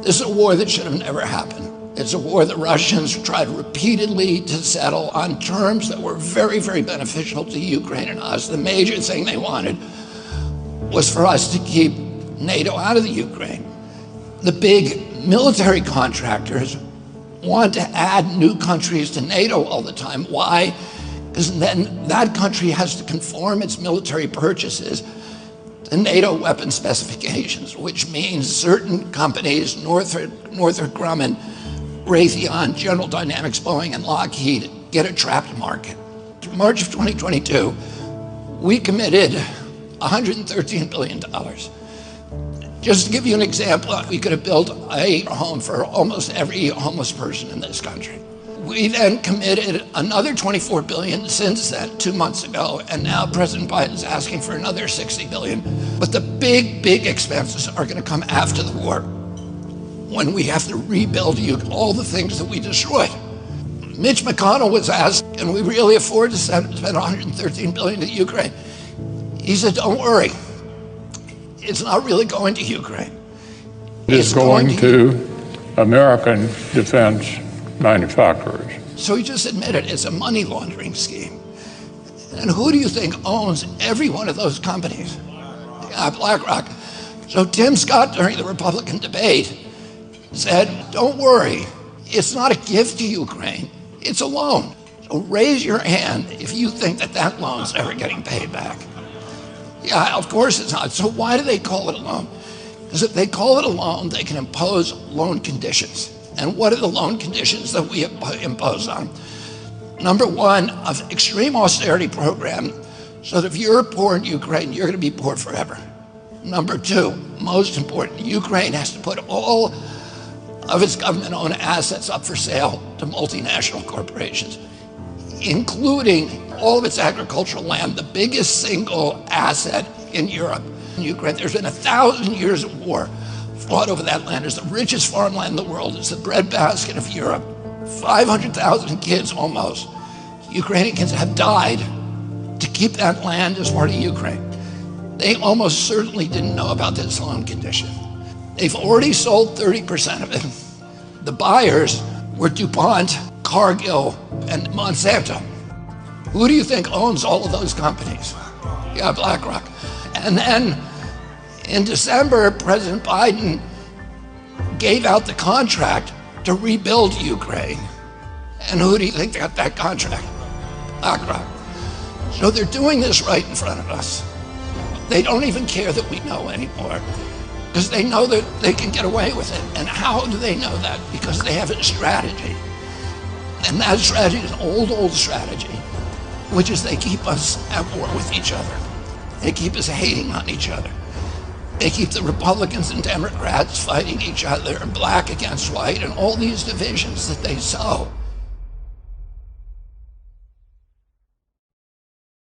This is a war that should have never happened. It's a war the Russians tried repeatedly to settle on terms that were very, very beneficial to Ukraine and us. The major thing they wanted was for us to keep NATO out of the Ukraine. The big military contractors want to add new countries to NATO all the time. Why? Because then that country has to conform its military purchases to NATO weapon specifications, which means certain companies, Northrop Grumman, Raytheon, General Dynamics, Boeing, and Lockheed, get a trapped market. In March of 2022, we committed $113 billion. Just to give you an example, we could have built a home for almost every homeless person in this country. We then committed another $24 billion since then, 2 months ago, and now President Biden's asking for another $60 billion. But the big expenses are going to come after the war, when we have to rebuild all the things that we destroyed. Mitch McConnell was asked, can we really afford to spend $113 billion to Ukraine? He said, don't worry. It's not really going to Ukraine. It's going to American defense manufacturers. So he just admitted it's a money laundering scheme. And who do you think owns every one of those companies? BlackRock. So Tim Scott, during the Republican debate, said, don't worry, it's not a gift to Ukraine, it's a loan. So raise your hand if you think that loan's ever getting paid back. Yeah, of course it's not. So why do they call it a loan? Because if they call it a loan, they can impose loan conditions. And what are the loan conditions that we impose on? Number one, an extreme austerity program, so that if you're poor in Ukraine, you're going to be poor forever. Number two, most important, Ukraine has to put all of its government-owned assets up for sale to multinational corporations, including all of its agricultural land, the biggest single asset in Europe. In Ukraine, there's been 1,000 years of war fought over that land. It's the richest farmland in the world. It's the breadbasket of Europe. 500,000 kids almost, Ukrainians, have died to keep that land as part of Ukraine. They almost certainly didn't know about this loan condition. They've already sold 30% of it. The buyers were DuPont, Cargill, and Monsanto. Who do you think owns all of those companies? Yeah, BlackRock. And then in December, President Biden gave out the contract to rebuild Ukraine. And who do you think got that contract? BlackRock. So they're doing this right in front of us. They don't even care that we know anymore, because they know that they can get away with it. And how do they know that? Because they have a strategy. And that strategy is an old strategy, which is they keep us at war with each other. They keep us hating on each other. They keep the Republicans and Democrats fighting each other, and black against white, and all these divisions that they sow.